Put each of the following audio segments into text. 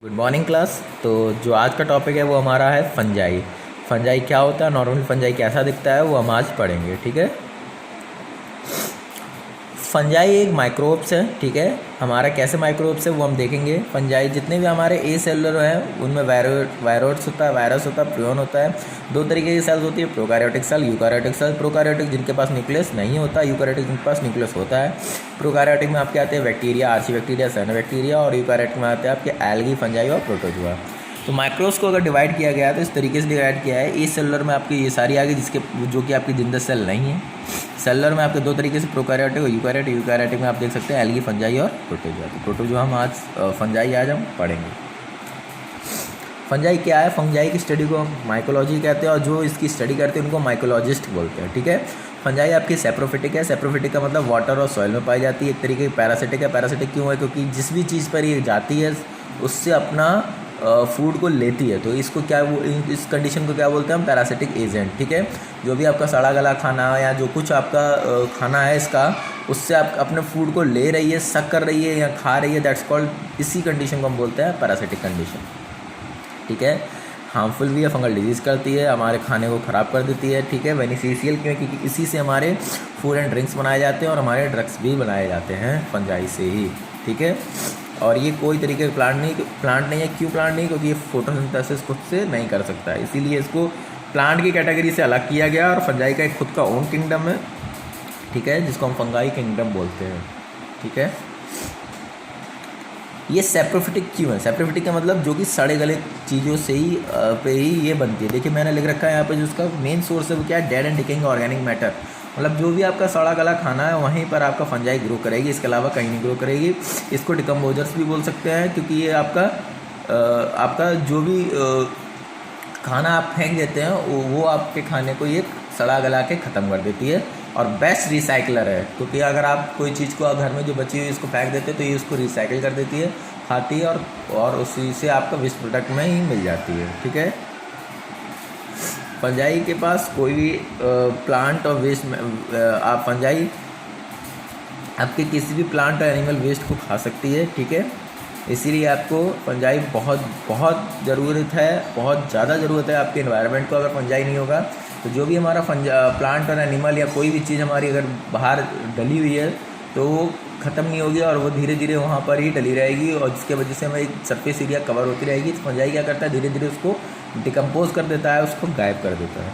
Good morning class. तो जो आज का टॉपिक है वो हमारा है फंजाई। फंजाई क्या होता है, नॉर्मल फंजाई कैसा दिखता है, वो हम आज पढ़ेंगे। ठीक है। फंजाई एक माइक्रोब्स है। ठीक है। हमारा कैसे माइक्रोब्स है वो हम देखेंगे। फंजाई जितने भी हमारे ए सेलुलर हैं उनमें वायरोस होता है, वायरस होता है, प्रियन होता है। दो तरीके की सेल्स होती है, prokaryotic cell, eukaryotic cell. Prokaryotic जिनके पास न्यूक्लियस नहीं होता, यूकैरियोटिक जिनके पास न्यूक्लियस होता है। प्रोकैरियोटिक में आपके आते हैं बैक्टीरिया, आर्ची बैक्टीरिया, साइनोबैक्टीरिया, और यूकैरियोटिक में आते हैं आपके एल्गी, फंजाई और प्रोटोजुआ। तो माइक्रोब्स को अगर डिवाइड किया गया है तो इस तरीके से डिवाइड किया है। ए सेलुलर में आपकी ये सारी आ गई जिसके जो कि आपकी जिंदा सेल नहीं है। सेलुलर में आपके दो तरीके से, प्रोकैरियोटिक और यूकैरियोटिक। यूकैरियोटिक में आप देख सकते हैं एल्गी, फंजाई और प्रोटोजुआ। तो प्रोटोजुआ हम आज फंजाई आज हम पढ़ेंगे। फंजाई क्या है? फंजाई की स्टडी को माइकोलॉजी कहते हैं और जो इसकी स्टडी करते हैं उनको माइकोलॉजिस्ट बोलते हैं। ठीक है। फंजाई आपकी सेप्रोफिटिक है। सेप्रोफिटिक का मतलब वाटर और सॉइल में पाई जाती है। एक तरीके की पैरासिटिक है। पैरासिटिक क्यों है? क्योंकि जिस भी चीज़ पर ये जाती है उससे अपना फूड को लेती है। तो इसको क्या इस कंडीशन को क्या बोलते हैं हम? Parasitic agent. ठीक है। जो भी आपका सड़ा गला खाना या जो कुछ आपका खाना है इसका, उससे आप अपने फूड को ले रही है, सक कर रही है या खा रही है, दैट्स कॉल्ड, इसी कंडीशन को हम बोलते हैं पैरासिटिक कंडीशन। ठीक है। हार्मफुल भी है, फंगल डिजीज़ करती है, हमारे खाने को ख़राब कर देती है। ठीक है। बेनिफिशियल क्यों? क्योंकि इसी से हमारे फूड एंड ड्रिंक्स बनाए जाते हैं और हमारे ड्रग्स भी बनाए जाते हैं फंजाई से ही। ठीक है। और ये कोई तरीके का प्लांट नहीं है। क्यों प्लांट नहीं? क्योंकि ये फोटोसिंथेसिस खुद से नहीं कर सकता है, इसीलिए इसको प्लांट की कैटेगरी से अलग किया गया। और फंजाई का एक खुद का ओन किंगडम है। ठीक है। जिसको हम फंगाई किंगडम बोलते हैं। ठीक है। ये सेप्रोफिटिक क्यों है? सेप्रोफिटिक का मतलब जो कि सड़े गले चीज़ों से ही पे ही ये बनती है। देखिए मैंने लिख रखा है यहाँ पे, जो उसका मेन सोर्स है वो क्या है? Dead and decaying organic matter. मतलब जो भी आपका सड़ा गला खाना है वहीं पर आपका फंजाई ग्रो करेगी, इसके अलावा कहीं नहीं ग्रो करेगी। इसको डिकम्पोजर्स भी बोल सकते हैं क्योंकि ये आपका जो भी खाना आप फेंक देते हैं वो आपके खाने को ये सड़ा गला के ख़त्म कर देती है। और बेस्ट रिसाइकलर है क्योंकि अगर आप कोई चीज़ को घर में जो बची हुई इसको फेंक देते हैं तो ये उसको रिसाइकिल कर देती है, खाती है और उसी से आपका वेस्ट प्रोडक्ट में ही मिल जाती है। ठीक है। फंजाई के पास कोई भी प्लांट और वेस्ट आप फंजाई आपके किसी भी प्लांट और एनिमल वेस्ट को खा सकती है। ठीक है। इसीलिए आपको फंजाई बहुत बहुत ज़रूरत है, बहुत ज़्यादा ज़रूरत है आपके एनवायरनमेंट को। अगर फंजाई नहीं होगा तो जो भी हमारा प्लांट और एनिमल या कोई भी चीज़ हमारी अगर बाहर डली हुई है तो वो ख़त्म नहीं होगी और वो धीरे धीरे वहाँ पर ही डली रहेगी और जिसके वजह से हमें सरफेस एरिया कवर होती रहेगी। तो फंजाई क्या करता है? धीरे धीरे उसको डिकम्पोज कर देता है, उसको गायब कर देता है।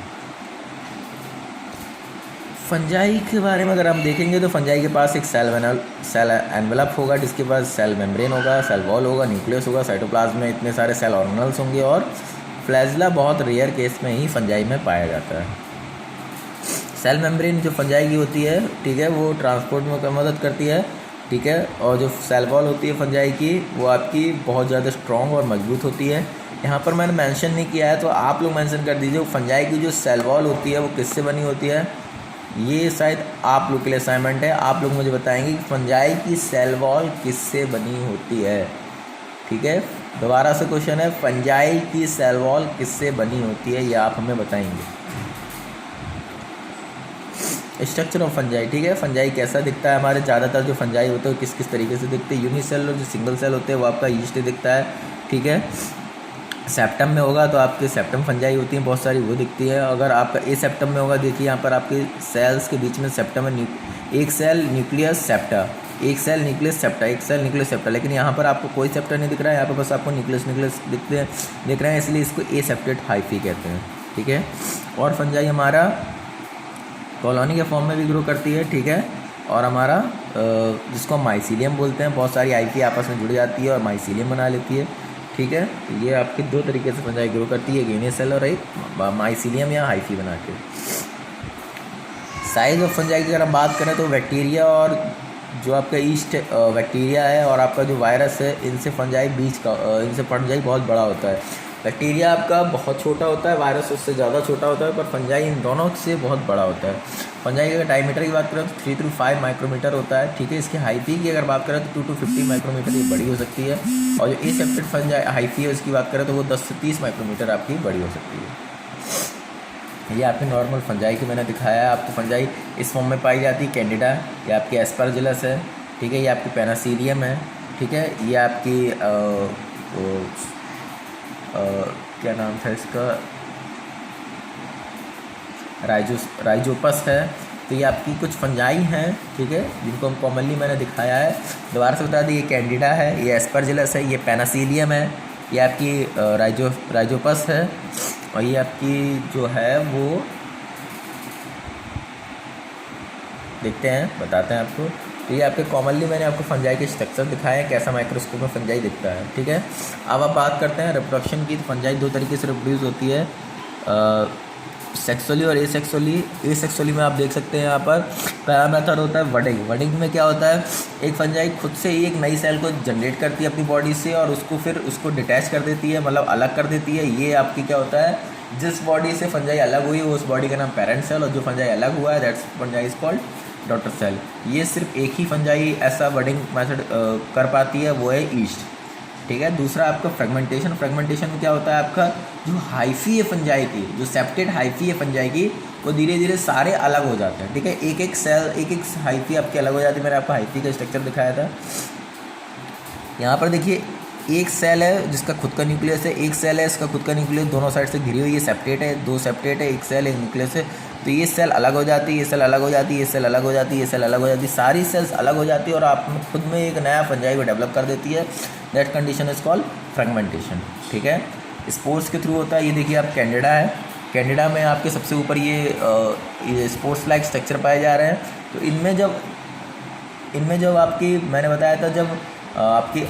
फंजाई के बारे में अगर हम देखेंगे तो फंजाई के पास एक सेल एनवेलप होगा, जिसके पास सेल मेम्ब्रेन होगा, सेल वॉल होगा, न्यूक्लियस होगा, साइटोप्लाज्म में इतने सारे सेल ऑर्गेनल्स होंगे और फ्लैजला बहुत रेयर केस में ही फंजाई में पाया जाता है। सेल मेम्ब्रेन जो फंजाई की होती है, ठीक है, वो ट्रांसपोर्ट में मदद करती है। ठीक है। और जो सेल वॉल होती है फंजाई की, वो आपकी बहुत ज़्यादा स्ट्रॉन्ग और मजबूत होती है। यहाँ पर मैंने मेंशन नहीं किया है तो आप लोग मेंशन कर दीजिए। फंजाई की जो सेल वॉल होती है वो किससे बनी होती है? ये शायद आप लोग के लिए असाइनमेंट है। आप लोग मुझे बताएंगे कि फंजाई की सेल वॉल किससे बनी होती है। ठीक है। दोबारा से क्वेश्चन है, फंजाई की सेल वॉल किससे बनी होती है, ये आप हमें बताएंगे। Structure of fungi. ठीक है। फंजाई कैसा दिखता है? हमारे ज़्यादातर जो फंजाई होते हैं किस किस तरीके से दिखते हैं? यूनिसेलुलर जो सिंगल सेल होते हैं वो आपका यीस्ट दिखता है। ठीक है। सेप्टम में होगा तो आपके सेप्टम फंजाई होती हैं बहुत सारी, वो दिखती है। अगर आपका ए सेप्टम में होगा, देखिए यहाँ पर आपके सेल्स के बीच में सेप्टम है, एक सेल न्यूक्लियस सेप्टा, एक सेल न्यूक्लियस सेप्टा, एक सेल न्यूक्लियस सेप्टा। लेकिन यहाँ पर आपको कोई सेप्टा नहीं दिख रहा है, यहाँ पर बस आपको न्यूक्लियस दिख रहे हैं, इसलिए इसको ए सेप्टेट हाइफी कहते हैं। ठीक है। और फंजाई हमारा कॉलोनी के फॉर्म में भी ग्रो करती है। ठीक है। और हमारा जिसको हम माइसीलियम बोलते हैं, बहुत सारी हाइफी आपस में जुड़ जाती है और माइसीलियम बना लेती है। ठीक है। ये आपके दो तरीके से फंजाई ग्रो करती है, यूनि सेल और एक माइसीलियम या हाइफी बना के। साइज ऑफ फंजाई की अगर हम बात करें तो बैक्टीरिया और जो आपका ईस्ट बैक्टीरिया है और आपका जो वायरस है, इनसे फंजाई बहुत बड़ा होता है। बैक्टीरिया आपका बहुत छोटा होता है, वायरस उससे ज़्यादा छोटा होता है, पर फंजाई इन दोनों से बहुत बड़ा होता है। फंजाई की अगर डायमीटर की बात करें तो 3 to 5 माइक्रोमीटर होता है। ठीक है। इसकी हाइफी की अगर बात करें तो 2 to 50 माइक्रोमीटर ये बड़ी हो सकती है। और जो एसेप्टेड फंजाई हाइफी है उसकी बात करें तो वो 10 से 30 माइक्रोमीटर आपकी बड़ी हो सकती है। ये आपकी नॉर्मल फंजाई की मैंने दिखाया है आपको। फंजाई इस फॉर्म में पाई जाती है, कैंडिडा, ये आपकी एस्परजिलस है। ठीक है। ये आपकी पेनासिलियम है। ठीक है। ये आपकी क्या नाम था इसका, राइजोपस है। तो ये आपकी कुछ फंजाई हैं, ठीक है, जिनको हम कॉमनली मैंने दिखाया है। दोबारा से बता दी, ये कैंडिडा है, ये एस्परजिलस है, ये पेनासिलियम है, ये आपकी राइजोपस है, और ये आपकी जो है वो देखते हैं, बताते हैं आपको। तो ये आपके कॉमनली मैंने आपको फंजाई के स्ट्रक्चर दिखाए हैं, कैसा माइक्रोस्कोप में फंजाई दिखता है, ठीक है। अब आप बात करते हैं रिप्रोडक्शन की। तो फंजाई दो तरीके से रिप्रोड्यूस होती है, सेक्सुअली और एसेक्सुअली। एसेक्सुअली में आप देख सकते हैं यहाँ पर पहला मेथड होता है वडिंग। वडिंग में क्या होता है, एक फंजाई खुद से ही एक नई सेल को जनरेट करती है अपनी बॉडी से, और उसको फिर उसको डिटैच कर देती है, मतलब अलग कर देती है। ये आपकी क्या होता है, जिस बॉडी से फंजाई अलग हुई है उस बॉडी का नाम पेरेंट सेल, और जो फंजाई अलग हुआ है that's fungi is called daughter cell. ये सिर्फ एक ही फंजाई ऐसा वडिंग मेथड कर पाती है, वो है ईस्ट, ठीक है। दूसरा आपका फ्रेगमेंटेशन। फ्रेगमेंटेशन में क्या होता है, आपका जो हाइफी है फंजाई की, जो सेप्टेड हाइफी है फंजाई की, वो धीरे धीरे सारे अलग हो जाते हैं, ठीक है। एक एक सेल, एक एक हाइफी आपकी अलग हो जाती है। मैंने आपको हाइफी का स्ट्रक्चर दिखाया था। यहाँ पर देखिए, एक सेल है जिसका खुद का न्यूक्लियस है, एक सेल है इसका खुद का न्यूक्लियस, दोनों साइड से घिरी हुई है, सेप्टेट है, दो सेप्टेट है, एक सेल एक न्यूक्लियस है। तो ये सेल अलग हो जाती है, ये सेल अलग हो जाती है, ये सेल अलग हो जाती है, ये सेल अलग हो जाती है, सारी सेल्स अलग हो जाती है, और आप खुद में एक नया फंजाई को डेवलप कर देती है। That condition is called fragmentation, ठीक है। स्पोर्स के थ्रू होता है। ये देखिए आप कैंडिडा है, कैंडिडा में आपके सबसे ऊपर ये स्पोर्स लाइक स्ट्रक्चर पाए जा रहे हैं। तो इनमें जब आपकी मैंने बताया था, जब आपकी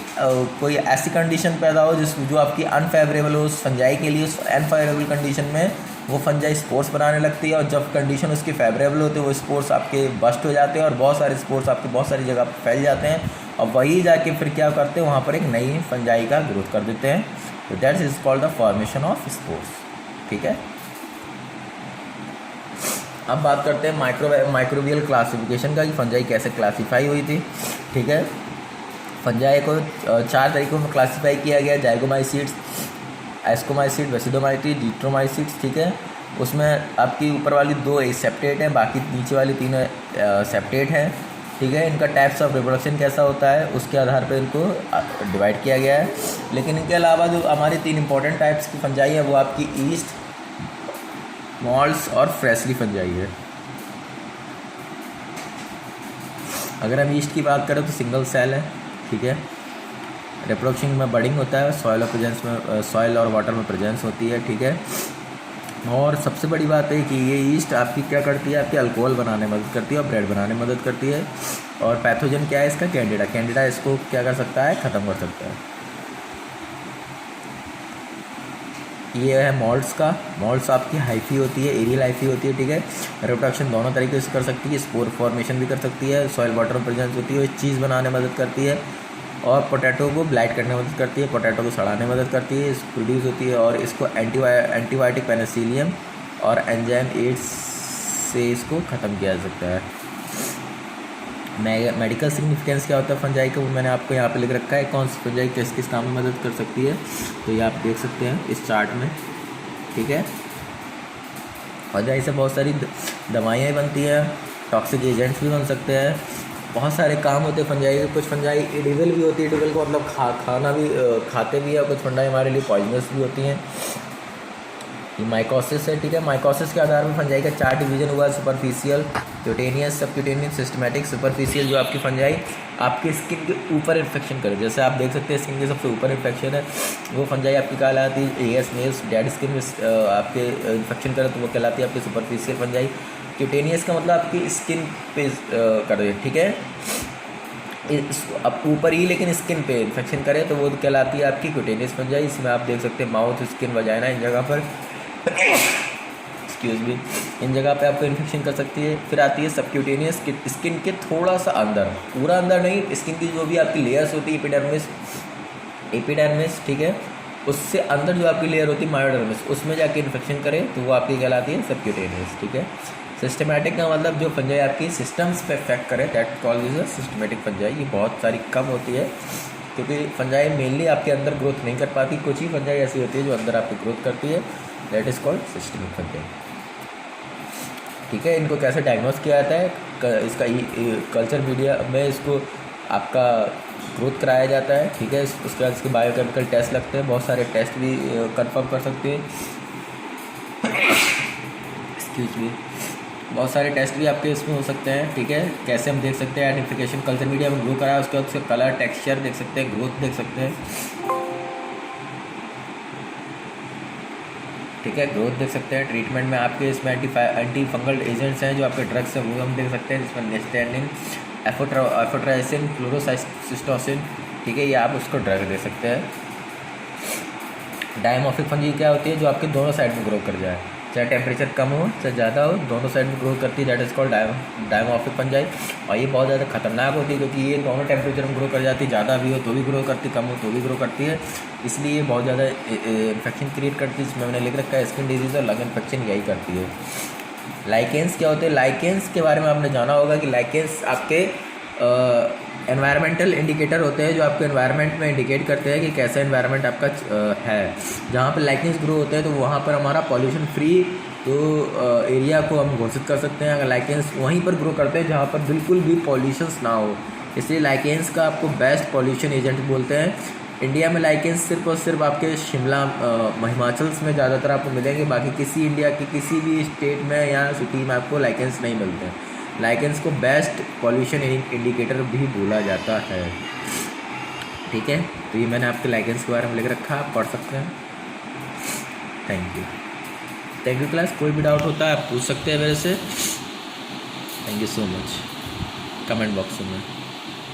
कोई ऐसी कंडीशन पैदा हो जो आपकी अनफेवरेबल हो उस फंजाई के लिए, उस अनफेवरेबल कंडीशन में वो फंजाई स्पोर्स बनाने लगती है, और जब कंडीशन उसकी फेवरेबल होती है वो स्पोर्स आपके बस्ट हो जाते हैं, और बहुत सारे स्पोर्स आपके बहुत सारी जगह पर फैल जाते हैं, और वही जाके फिर क्या करते हैं, वहाँ पर एक नई फंजाई का ग्रोथ कर देते हैं। तो that is called the formation of spores, ठीक है। अब बात करते हैं माइक्रोबियल क्लासिफिकेशन का, कि फंजाई कैसे क्लासीफाई हुई थी, ठीक है। फंजाई को 4 तरीकों में क्लासीफाई किया गया, जाइगोमाइसीड्स, एस्कोमाइसीड, बेसिडोमाइसीड, डिट्रोमाइसीड्स, ठीक है। उसमें आपकी ऊपर वाली 2 सेप्टेट हैं, बाकी नीचे वाली 3 सेप्टेट हैं, ठीक है। इनका टाइप्स ऑफ रिप्रोडक्शन कैसा होता है उसके आधार पर इनको डिवाइड किया गया है। लेकिन इनके अलावा जो हमारी 3 इंपॉर्टेंट टाइप्स की फंजाई है वो आपकी ईस्ट, मॉल्स और फ्रेशली फंजाई है। अगर हम ईस्ट की बात करें तो सिंगल सेल है, ठीक है। रिप्रोडक्शन में बडिंग होता है, सॉइल और वाटर में प्रेजेंस होती है, ठीक है। और सबसे बड़ी बात है कि ये ईस्ट आपकी क्या करती है, आपकी अल्कोहल बनाने में मदद करती है और ब्रेड बनाने में मदद करती है। और पैथोजन क्या है इसका, कैंडिडा इसको क्या कर सकता है, ख़त्म कर सकता है। ये है मॉल्ट्स का। मॉल्ट्स आपकी हाइफी होती है, एरियल हाइफी होती है, ठीक है। रिप्रोडक्शन दोनों तरीके से कर सकती है, स्पोर फॉर्मेशन भी कर सकती है, सॉइल वाटर में प्रेजेंस होती है, चीज़ बनाने में मदद करती है, और पोटैटो को ब्लाइट करने में मदद करती है, पोटैटो को सड़ाने में मदद करती है, प्रोड्यूस होती है, और इसको एंटीबायोटिक पेनिसिलियम और एंजाइम एड्स से इसको ख़त्म किया जा सकता है। मेडिकल सिग्निफिकेंस क्या होता है फंजाई का, वो मैंने आपको यहाँ पे लिख रखा है, कौन सी फंजाई किस किस काम में मदद कर सकती है, तो ये आप देख सकते हैं इस चार्ट में, ठीक है। फंजाई से बहुत सारी दवाइयाँ बनती हैं, टॉक्सिक एजेंट्स भी बन सकते हैं, बहुत सारे काम होते हैं फंजाई के। कुछ फंजाई एडिबल भी होती है, एडिबल को मतलब खाना भी खाते भी है, कुछ फंजाई हमारे लिए पॉइजनस भी होती हैं। ये माइकोसिस है, ठीक है। माइकोसिस के आधार पर फंजाई का 4 डिवीजन हुआ, superficial, cutaneous, subcutaneous, systematic. Superficial जो आपकी फंजाई आपके स्किन के ऊपर इन्फेक्शन करे, जैसे आप देख सकते हैं स्किन के सबसे ऊपर इन्फेक्शन है वो फंजाई आपकी कहलाती है। एएस नेल्स डेड स्किन में आपके इन्फेक्शन करे तो वो कहलाती है आपकी सुपरफिशियल फंजाई। क्यूटेनियस का मतलब आपकी स्किन पे करे, ठीक है। अब ऊपर ही लेकिन स्किन पे इन्फेक्शन करे तो वो कहलाती है आपकी क्यूटेनियस फंजाई। इसमें आप देख सकते हैं माउथ, स्किन, वजाइना, इन जगह पर एक्सक्यूज मी, इन जगह पे आपको इन्फेक्शन कर सकती है। फिर आती है सबक्यूटेनियस, स्किन के थोड़ा सा अंदर, पूरा अंदर नहीं, स्किन की जो भी आपकी लेयर्स होती है, एपिडर्मिस, ठीक है, उससे अंदर जो आपकी लेयर होती है मायोडर्मिस, उसमें जाके इन्फेक्शन करे तो वो आपकी कहलाती है सबक्यूटेनियस, ठीक है। सिस्टमेटिक का मतलब जो फंजाई आपकी सिस्टम्स पे इफेक्ट करे, that called is a systematic fungi. ये बहुत सारी कम होती है क्योंकि फंजाई मेनली आपके अंदर ग्रोथ नहीं कर पाती, कुछ ही फंजाई ऐसी होती है जो अंदर आपकी ग्रोथ करती है, that is called systemic fungi, ठीक है। इनको कैसे डायग्नोस किया जाता है, इसका कल्चर मीडिया में इसको आपका ग्रोथ कराया जाता है, ठीक है। उसके बाद इसके बायोकेमिकल टेस्ट लगते हैं, बहुत सारे टेस्ट भी कंफर्म कर सकते हैं, एक्सक्यूज मी, बहुत सारे टेस्ट भी आपके इसमें हो सकते हैं, ठीक है। कैसे हम देख सकते हैं आइडेंटिफिकेशन, कल्चर मीडिया में ग्रो कराया, उसके बाद उसका कलर टेक्सचर देख सकते हैं, ग्रोथ देख सकते हैं, ठीक है, ग्रोथ देख सकते हैं। ट्रीटमेंट में आपके इसमें एंटी फंगल एजेंट्स हैं जो आपके ड्रग्स हैं वो हम देख सकते हैं, जिसमें नेस्टेनिन, एफोट्राइसिन, क्लोरोसिस्टोसिन, ठीक है, ये आप उसको ड्रग दे सकते हैं। डायमॉर्फिक फंगी क्या होती है, जो आपके दोनों साइड में ग्रो कर जाए, चाहे टेम्परेचर कम हो चाहे ज़्यादा हो, दोनों साइड में ग्रो करती है, that is called dimorphic fungi. और ये बहुत ज़्यादा खतरनाक होती है क्योंकि ये दोनों टेम्परेचर में ग्रो कर जाती है, ज़्यादा भी हो तो भी ग्रो करती, कम हो तो भी ग्रो करती है, इसलिए बहुत ज़्यादा इन्फेक्शन क्रिएट करती है। इसमें मैंने लिख रखा है स्किन डिजीज़ और लंग इन्फेक्शन यही करती है। लाइकेंस क्या होते हैं, लाइकेंस के बारे में आपने जाना होगा कि लाइकेंस आपके एनवायरमेंटल इंडिकेटर होते हैं जो आपके एनवायरनमेंट में इंडिकेट करते हैं कि कैसा एनवायरनमेंट आपका है। जहाँ पर लाइकेंस ग्रो होते हैं तो वहाँ पर हमारा पॉल्यूशन फ्री तो एरिया को हम घोषित कर सकते हैं। अगर लाइकेंस वहीं पर ग्रो करते हैं जहाँ पर बिल्कुल भी पॉल्यूशंस ना हो, इसलिए लाइकेंस का आपको बेस्ट पॉल्यूशन एजेंट बोलते हैं। इंडिया में लाइकेंस सिर्फ और सिर्फ आपके शिमला हिमाचल में ज़्यादातर आपको मिलेंगे, बाकी किसी इंडिया के किसी भी स्टेट में या सिटी में आपको लाइकेंस नहीं मिलते हैं। लाइकेंस को बेस्ट पॉल्यूशन इंडिकेटर भी बोला जाता है, ठीक है। तो ये मैंने आपके लाइकेंस के बारे में लिख रखा, आप पढ़ सकते हैं। Thank you class. कोई भी डाउट होता है आप पूछ सकते हैं मेरे से। Thank you so much. Comment box में